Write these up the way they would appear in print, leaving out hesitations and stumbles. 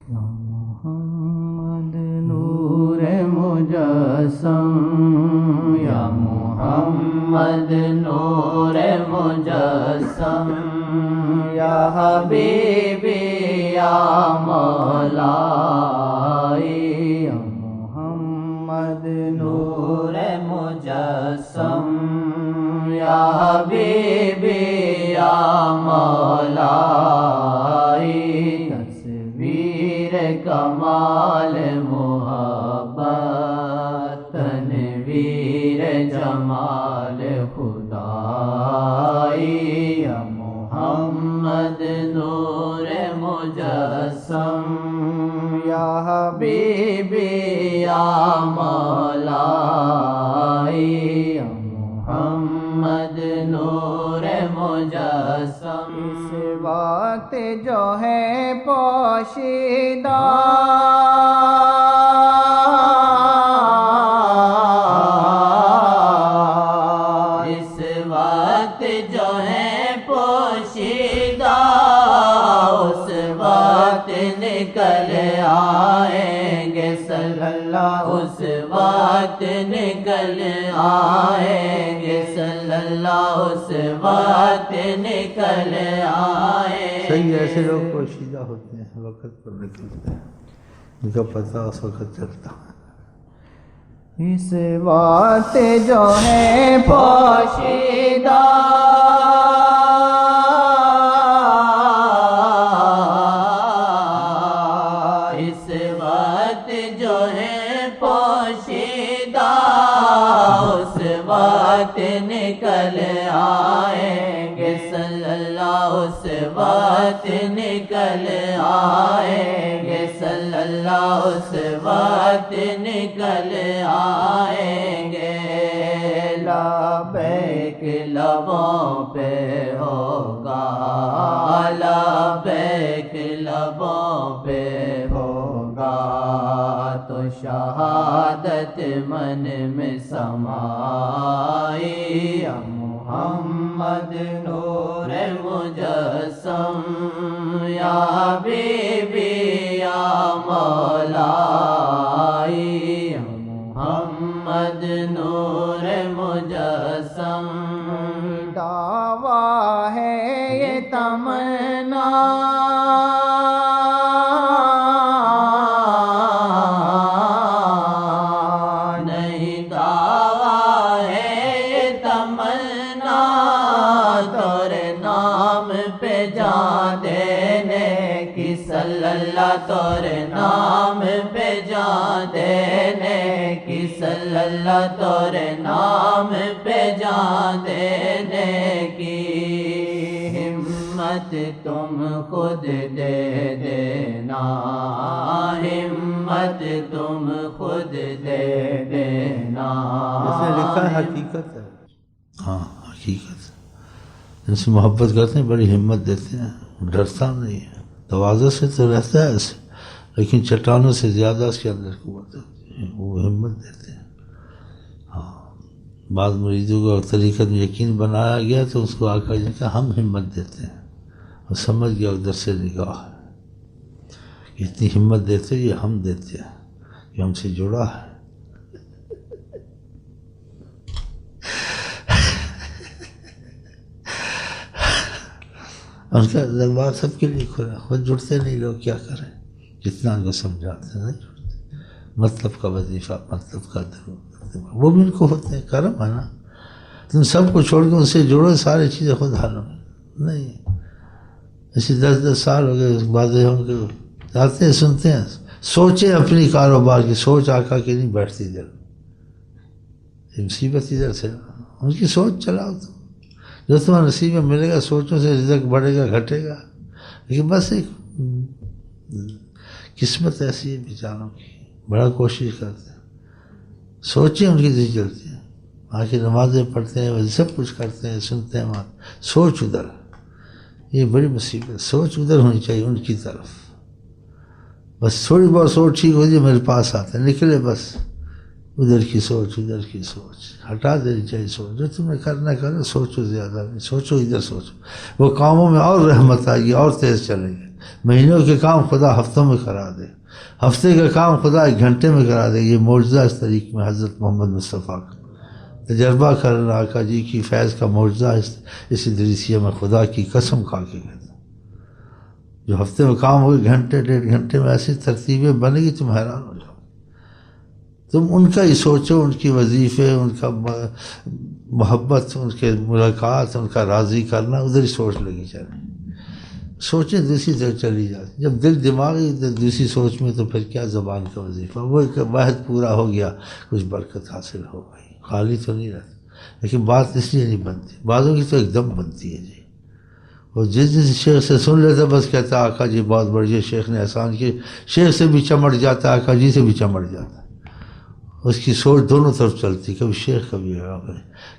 یا محمد نور مجسم، یا محمد نور مجسم، یا حبیبی یا مولائی، یا محمد نور مجسم، یا حبیبی یا مولائی، تصویر کمال محبت، تنویر جمال خدائی، یا محمد نور مجسم، یا حبیبی یا مولائی، یا محمد نور مجسم۔ اس وقت جو ہے پوشیدہ، اس وقت جو ہے پوشیدہ، اس وقت نکل آئیں گے صلی اللہ، اس وقت نکل آئیں گے صلی اللہ، اس وقت نکل آئیں گے۔ صحیح، ایسے لوگ پوشیدہ ہوتے ہیں، وقت پر نکلتے ہیں، ان کا پتہ اس وقت چلتا ہے۔ اس وقت جو ہے پوشیدہ، اس وقت جو ہے پوشیدہ، اس وقت نکل آئیں گے صلی اللہ، اس وقت نکل آئیں گے صلی اللہ، اس وقت نکل آئیں گے۔ لبیک لبوں پہ ہوگا، لبیک لبوں پہ ہوگا، تو شہادت من میں سمائی، یا محمد نور مجسم، یا حبیبی یا مولائی، یا محمد نور مجسم۔ دعویٰ ہے یہ تمنا، نہیں دعویٰ ہے یہ تمنا، تورے نام پہ جان دینے کی صلی اللہ، تورے نام پہ جان دینے کی صلی اللہ، تورے نام پہ جان دینے کی ہمت تم خود دے دینا، ہمت تم خود دے دینا۔ اس نے لکھا ہے حقیقت ہے، ہاں حقیقت ہے۔ ان سے محبت کرتے ہیں، بڑی ہمت دیتے ہیں، ڈرتا نہیں ہے، تواضع سے تو رہتا ہے ایسے، لیکن چٹانوں سے زیادہ اس کے اندر قوت ہوتی ہے، وہ ہمت دیتے ہیں۔ ہاں، بعض مریدوں کو طریقت میں یقین بنایا گیا تو اس کو آ کر کہا ہم ہمت دیتے ہیں، اور سمجھ گیا ادھر سے نگاہ ہے، اتنی ہمت دیتے یہ ہم دیتے ہیں، یہ ہم سے جڑا ہے۔ ان کا دربار سب کے لیے کھلا، خود جڑتے نہیں لوگ، کیا کریں، جتنا ان کو سمجھاتے ہیں نہیں جڑتے۔ مطلب کا وظیفہ، مطلب کا درود، وہ بھی ان کو ہوتے ہیں، کرم ہے نا، تم سب کو چھوڑ کے ان سے جڑو، ساری چیزیں خود حل ہوں نہیں۔ ایسے 10 سال ہو گئے، باتیں ہوں کہ آتے ہیں سنتے ہیں، سوچیں اپنی کاروبار کی، سوچ آقا کی نہیں بیٹھتی دل، یہ مصیبت ادھر سے ان کی سوچ چلاؤ تم، جو تمہیں نصیب میں ملے گا، سوچوں سے رزق بڑھے گا گھٹے گا، لیکن بس ایک قسمت ایسی ہے بیچاروں کی، بڑا کوشش کرتے ہیں، سوچیں ان کی نہیں چلتی ہیں، آخر نمازیں پڑھتے ہیں، سب کچھ کرتے ہیں، سنتے ہیں وہاں، سوچ ادھر، یہ بڑی مصیبت، سوچ ادھر ہونی چاہیے ان کی طرف، بس تھوڑی بہت سوچ ٹھیک ہو جائے میرے پاس آتے نکلے، بس ادھر کی سوچ ہٹا دینی چاہیے، سوچ جو تم نے کرنا کرو، سوچو زیادہ نہیں، سوچو ادھر سوچو، وہ کاموں میں اور رحمت آئے گی، اور تیز چلیں گے، مہینوں کے کام خدا ہفتوں میں کرا دے، ہفتے کا کام خدا 1 گھنٹے میں کرا دے. یہ معجزہ اس طریق میں حضرت محمد مصطفیٰ کا تجربہ کرنا، آقا جی کی فیض کا معجزہ اس ادریسیہ میں خدا کی قسم کھا کے کہتا ہوں. جو ہفتے میں کام ہوگی 1 گھنٹے 1.5 گھنٹے میں ایسی ترتیبیں بنے گی تم حیران ہو جاؤ. تم ان کا ہی سوچو، ان کی وظیفے، ان کا محبت، ان کے ملاقات، ان کا راضی کرنا، ادھر ہی سوچ لگی چلے. سوچیں دوسری طرف چلی جاتی. جب دل دماغ ہی دوسری سوچ میں تو پھر کیا زبان کا وظیفہ. وہ ایک واحد پورا ہو گیا، کچھ برکت حاصل ہو گئی، خالی تو نہیں رہتی. لیکن بات اس لیے نہیں بنتی، بعضوں کی تو ایک دم بنتی ہے جی. وہ جس شیخ سے سن لیتا بس کہتا آقا جی بہت بڑھیا شیخ نے احسان کیے. شیخ سے بھی چمٹ جاتا، آقا جی سے بھی چمٹ جاتا. اس کی سوچ دونوں طرف چلتی، کبھی شیخ کبھی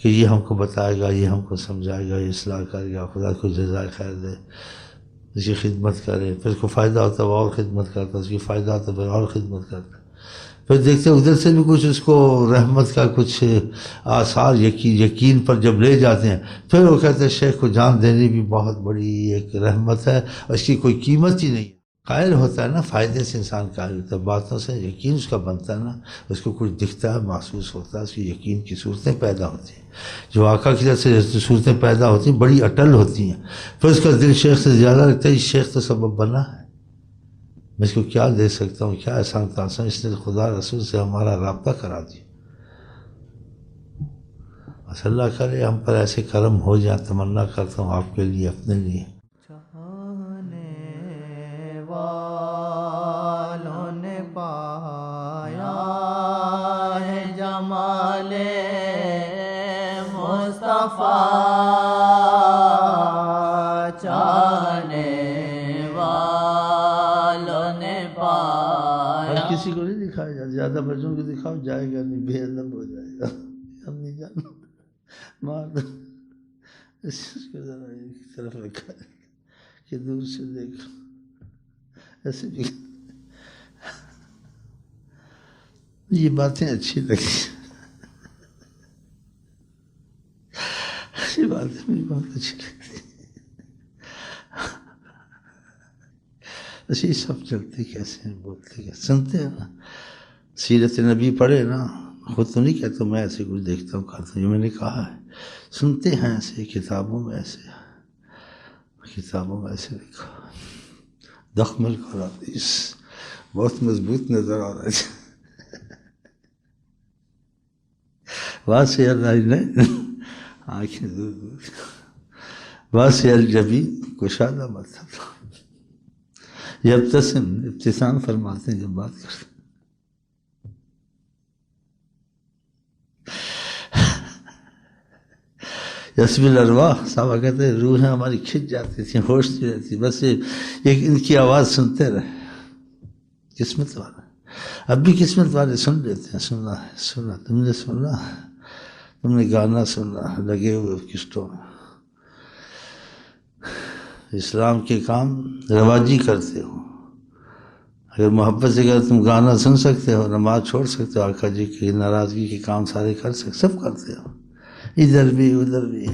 کہ یہ ہم کو بتائے گا، یہ ہم کو سمجھائے گا، یہ اصلاح کرے گا، خدا کو جزائے خیر دے، اس کی خدمت کرے. پھر اس کو فائدہ ہوتا ہے وہ اور خدمت کرتا، اس کی فائدہ ہوتا ہے پھر اور خدمت کرتا. پھر دیکھتے ادھر سے بھی کچھ اس کو رحمت کا کچھ آثار یقین پر جب لے جاتے ہیں، پھر وہ کہتے ہیں شیخ کو جان دینے بھی بہت بڑی ایک رحمت ہے، اور اس کی کوئی قیمت ہی نہیں. قائل ہوتا ہے نا، فائدے سے انسان قائل ہوتا ہے، باتوں سے یقین اس کا بنتا ہے نا، اس کو کچھ دکھتا ہے، محسوس ہوتا ہے، اس کی یقین کی صورتیں پیدا ہوتی ہیں. جو آقا کی طرف سے صورتیں پیدا ہوتی ہیں بڑی اٹل ہوتی ہیں. پھر اس کا دل شیخ سے زیادہ لگتا ہے، شیخ تو سبب بنا ہے، میں اس کو کیا دے سکتا ہوں، کیا احسان تاثر، اس نے خدا رسول سے ہمارا رابطہ کرا دیا. بس اللہ کرے ہم پر ایسے کرم ہو جائیں. تمنا کرتا ہوں آپ کے لیے، اپنے لیے. چاہنے والوں نے پایا ہے جمال مصطفیٰ، چاہنے والوں نے پایا. اور کسی کو نہیں دکھایا جاتا، زیادہ بچوں کو دکھاؤ جائے گا نہیں، بے ادب ہو جائے گا. ہم نہیں جانا مار دو، اس کو ذرا ایک طرف رکھا ہے کہ دور سے دیکھو. ایسے بھی یہ باتیں اچھی لگی، یہ باتیں مجھے بہت اچھی لگتی. اچھی سب چلتے کیسے ہیں، بولتے کیسے، سنتے ہیں نا. سیرت نبی پڑھے نا، خود تو نہیں کہتا میں ایسے کچھ دیکھتا ہوں کرتا ہوں، یہ میں نے کہا ہے. سنتے ہیں ایسے، کتابوں میں ایسے لکھا. دخم القرادیس بہت مضبوط نظر آ رہا ہے. واسع العینین آنکھیں دور دور، واسع الجبین کشادہ مطلب، یبتسم ابتسام فرماتے ہیں جب بات کرتے ہیں. یسب الارواح صحابہ کہتے ہیں روحیں ہماری کھنچ جاتی تھیں، ہوش نہیں رہتی، بس یہ ان کی آواز سنتے رہے. قسمت والے اب بھی قسمت والے سن لیتے ہیں. سنا ہے، سنا تم نے، سنا تم نے گانا سنا، لگے ہوئے کشتوں میں. اسلام کے کام رواجی کرتے ہو، اگر محبت سے اگر تم گانا سن سکتے ہو، نماز چھوڑ سکتے ہو، آقا جی کی ناراضگی کے کام سارے کر سکتے، سب کرتے ہو. ادھر بھی ادھر بھی،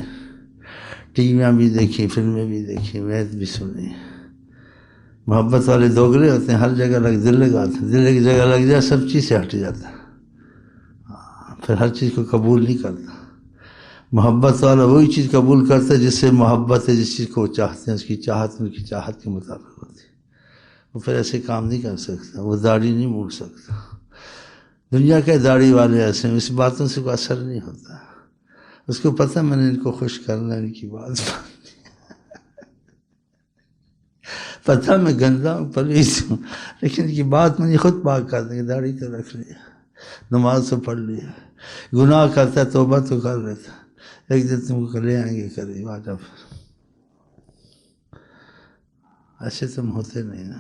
ٹی ویاں بھی دیکھی، فلمیں بھی دیکھی، وعظ بھی سنی. محبت والے دوگلے ہوتے ہیں، ہر جگہ دل لگاتے ہیں، دل ایک جگہ لگ جائے سب چیز سے ہٹ جاتا ہے، پھر ہر چیز کو قبول نہیں کرتا. محبت والا وہی چیز قبول کرتا ہے جس سے محبت ہے، جس چیز کو وہ چاہتے ہیں، اس کی چاہت ان کی چاہت کے مطابق ہوتی ہے. وہ پھر ایسے کام نہیں کر سکتا، وہ داڑھی نہیں موڑ سکتا. دنیا کے داڑھی والے ایسے ہیں، اس باتوں سے کوئی اثر نہیں ہوتا. اس کو پتہ میں نے ان کو خوش کرنا، ان کی بات پتہ میں گندا ہوں، پلیز ہوں، لیکن ان کی بات میں نے خود پاک کر دیں گے. داڑھی تو رکھ لیا، نماز تو پڑھ لیا، گناہ کرتا ہے توبہ تو کر لیتا، ایک دن تم کو لے آئیں گے کرے گا. جب ایسے تم ہوتے نہیں نا.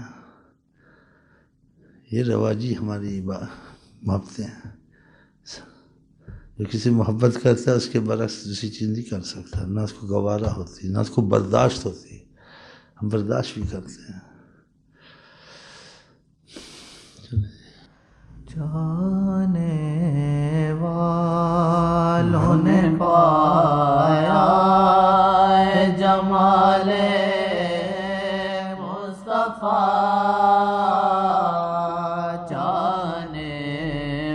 یہ رواجی ہماری محبتیں ہیں. جو کسی محبت کرتا ہے اس کے برعکس دوسری چیز نہیں کر سکتا، نہ اس کو گوارا ہوتی، نہ اس کو برداشت ہوتی. ہم برداشت بھی کرتے ہیں. جانے والوں نے پایا ہے جمال مصطفیٰ، چاہنے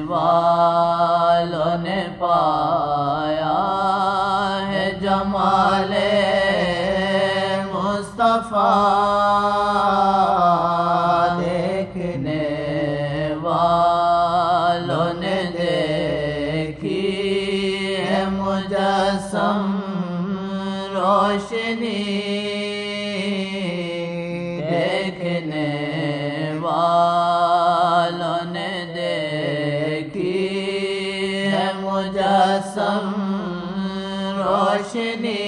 والوں نے پایا ہے جمال مصطفیٰ، دیکھنے والوں نے دیکھی ہے مجسم روشنی، دیکھنے والوں نے دیکھی ہے مجسم روشنی،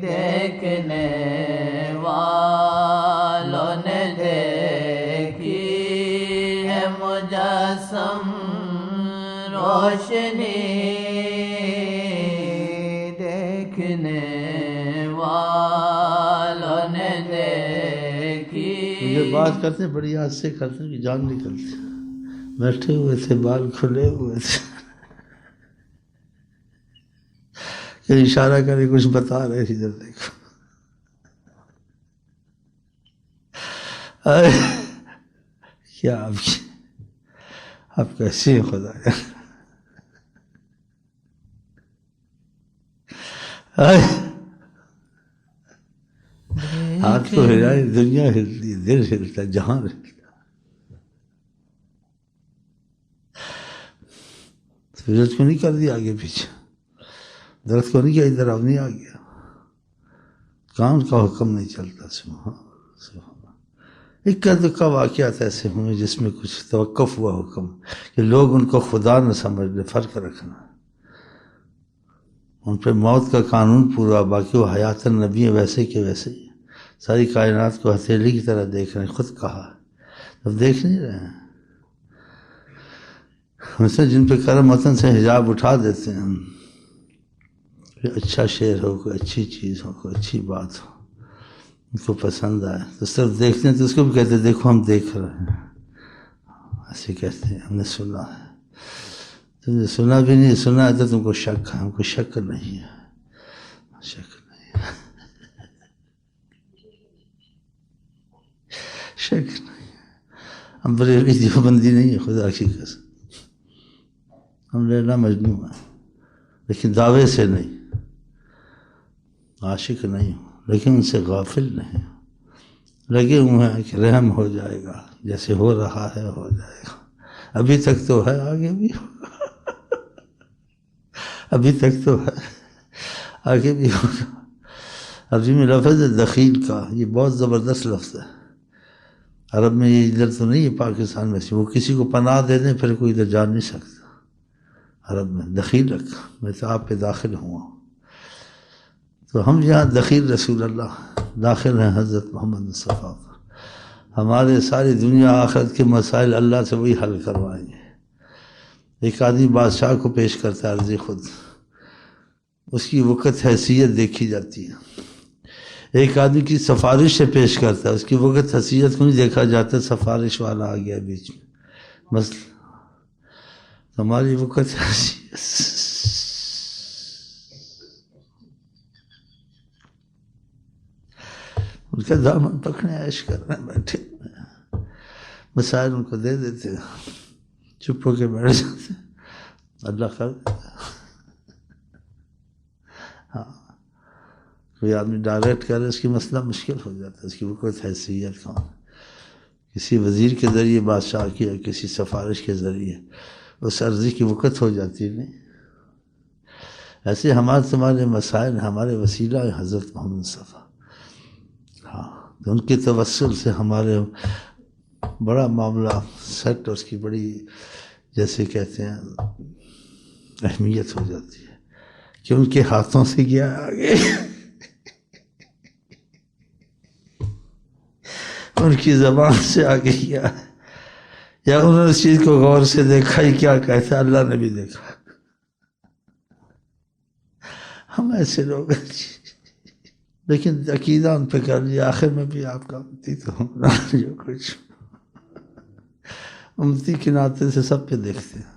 دیکھنے والوں نے دیکھی ہے مجسم روشنی، دیکھنے والوں نے دیکھی۔ مجھے بات کرتے بڑی آج سے کرتے کہ جان نکلتی، بیٹھے ہوئے تھے بال کھلے ہوئے تھے، کہ اشارہ کرے کچھ بتا رہے تھے، ادھر دیکھو کیا آپ کیسے ہیں خدا، ہاتھ کو ہلائے دنیا ہلتی، دل ہلتا، جہاں ہلتا، سورج کو نہیں کر دیا آگے پیچھے، درخت کو نہیں کیا ادھر اب نہیں آ گیا، کان کا حکم نہیں چلتا، سبحان اکا دکا واقعات ایسے ہوئے جس میں کچھ توقف ہوا حکم کہ لوگ ان کو خدا نہ سمجھ لے، فرق رکھنا، ان پہ موت کا قانون پورا، باقی وہ حیات النبی ہیں ویسے کے ویسے ہی، ساری کائنات کو ہتھیلی کی طرح دیکھ رہے ہیں، خود کہا اب دیکھ نہیں رہے ہیں، ویسے جن پہ کرم وطن سے حجاب اٹھا دیتے ہیں، کوئی اچھا شعر ہو، کوئی اچھی چیز ہو، کوئی اچھی بات ہو، ان کو پسند آئے تو صرف دیکھتے ہیں تو اس کو بھی کہتے ہیں دیکھو ہم دیکھ رہے ہیں، ایسے کہتے ہیں ہم نے سنا ہے، تم نے سنا بھی نہیں، سنا ہے تو تم کو شک ہے، ہم کو شک نہیں ہے، شک نہیں ہے، شک نہیں ہے، ہم بریلوی دیوبندی نہیں ہے، خدا کی قسم، ہم لیلا مجنوں ہیں، لیکن دعوے سے نہیں، عاشق نہیں ہوں لیکن ان سے غافل نہیں ہوں، لگے ہوئے ہیں کہ رحم ہو جائے گا، جیسے ہو رہا ہے ہو جائے گا، ابھی تک تو ہے آگے بھی ہوگا، ابھی تک تو ہے آگے بھی ہوگا۔ عربی میں لفظ ہے دخیل کا، یہ بہت زبردست لفظ ہے، عرب میں یہ ادھر تو نہیں ہے پاکستان میں سے، وہ کسی کو پناہ دے دیں پھر کوئی ادھر جا نہیں سکتا، عرب میں دخیل رکھا، میں تو آپ پہ داخل ہوا، تو ہم یہاں دخیل رسول اللہ داخل ہیں حضرت محمد مصطفیٰ، ہمارے ساری دنیا آخرت کے مسائل اللہ سے وہی حل کروائیں گے۔ ایک آدمی بادشاہ کو پیش کرتا ہے عرض خود، اس کی وقت حیثیت دیکھی جاتی ہے، ایک آدمی کی سفارش سے پیش کرتا ہے، اس کی وقت حیثیت کو نہیں دیکھا جاتا، سفارش والا آ گیا بیچ میں، بس ہماری وقت حیثیت، ان کا دامن پکڑے عیش کرنے بیٹھے، مسائل ان کو دے دیتے، چپ ہو کے بیٹھ جاتے، اللہ کر دیتا، ہاں کوئی آدمی ڈائریکٹ کرے اس کی مسئلہ مشکل ہو جاتا ہے، اس کی وقت حیثیت کون، کسی وزیر کے ذریعے بادشاہ کی یا کسی سفارش کے ذریعے اس عرضی کی وقت ہو جاتی ہے، نہیں ایسے ہمارے تمہارے مسائل ہمارے وسیلہ حضرت محمد صفحہ، ہاں تو ان کے توسل سے ہمارے بڑا معاملہ سیٹ، اس کی بڑی جیسے کہتے ہیں اہمیت ہو جاتی ہے کہ ان کے ہاتھوں سے گیا آگے، ان کی زبان سے آگے گیا، یا انہوں نے اس چیز کو غور سے دیکھا ہی کیا کہتا ہے، اللہ نے بھی دیکھا، ہم ایسے لوگ ہیں لیکن عقیدہ ان پہ کر لیا، آخر میں بھی آپ کا امتی تو ہونا جو کچھ امتی کے ناطے سے سب پہ دیکھتے ہیں،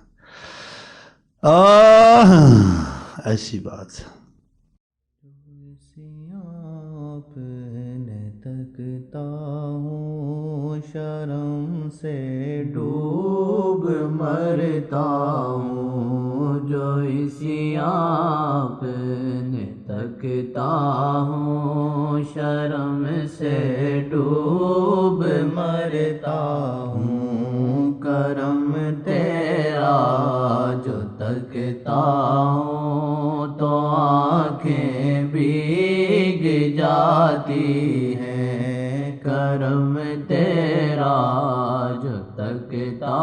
ایسی بات ہے۔ سے ڈوب مرتا ہوں، جو اسی آپ نے تکتا ہوں، شرم سے ڈوب مرتا ہوں، کرم تیرا جو تکتا ہوں تو آنکھیں بھیگ جاتی ہیں، کرم تیرا جو تکتا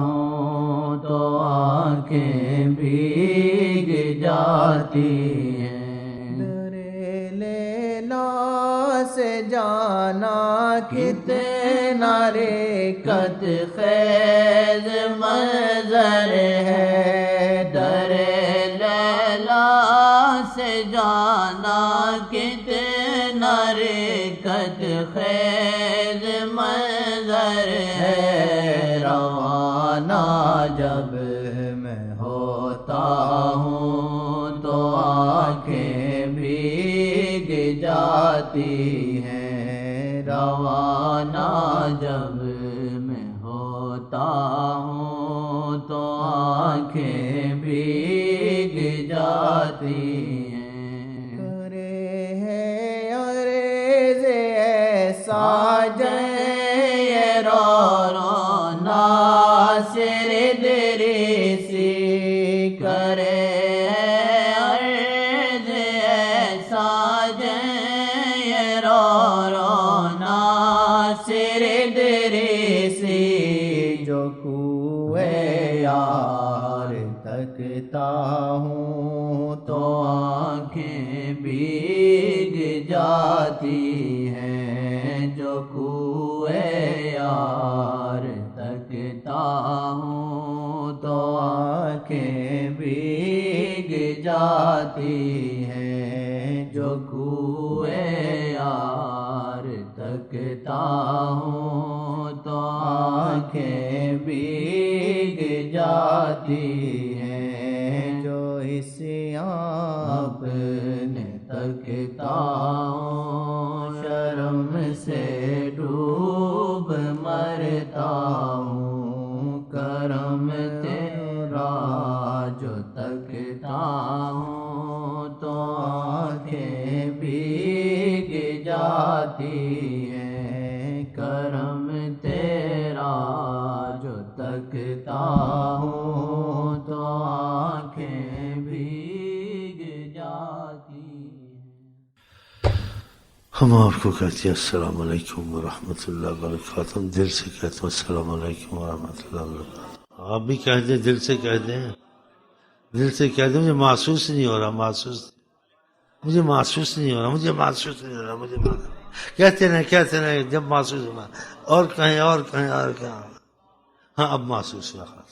ہوں تو آنکھیں بھیگ جاتی ہیں۔ در لیلا سے جانا کتنا رکت خیز منظر ہے، در لیلا سے جانا کتنا رکت خیز منظر ہے، روانہ جب میں ہوتا ہوں تو آنکھیں بھیگ جاتی ہیں، روانہ جب میں ہوتا ہوں تو آنکھیں بھیگ جاتی ہیں۔ کرے ہے عرض ایسا جے رو ناصر ادریسی، کرے عرض ایسا جے رو ناصر ادریسی، جو کوئے یار تکتا ہوں تو آنکھیں بھیگ جاتی ہیں، جو کوئے یار تکتا ہوں تو آنکھیں بھیگ جاتی ہیں، جو کوئے یار تکتا ہوں تو آنکھیں بھیگ جاتی ہیں، جو اس آپ نے تکتا ہوں، شرم سے ڈوب مرتا ہوں، کرم تیرا جو تکتا ہوں تو آنکھیں بھیگ جاتی ہیں، کرم تیرا جو تکتا ہوں تو آنکھیں بھیگ جاتی ہیں۔ ہم آپ کو کہتے ہیں السلام علیکم ورحمۃ اللہ وبرکاتہ، ہم دل سے کہتے ہیں السلام علیکم ورحمۃ اللہ وبرکاتہ۔ آپ بھی کہہ دیں، دل سے کہہ دیں، دل سے کہہ دیں، مجھے محسوس نہیں ہو رہا، مجھے محسوس نہیں ہو رہا، مجھے محسوس نہیں ہو رہا، مجھے کہتے نہیں جب محسوس ہوگا اور کہیں اور کہیں اور کہیں، ہاں اب محسوس ہوا خاص۔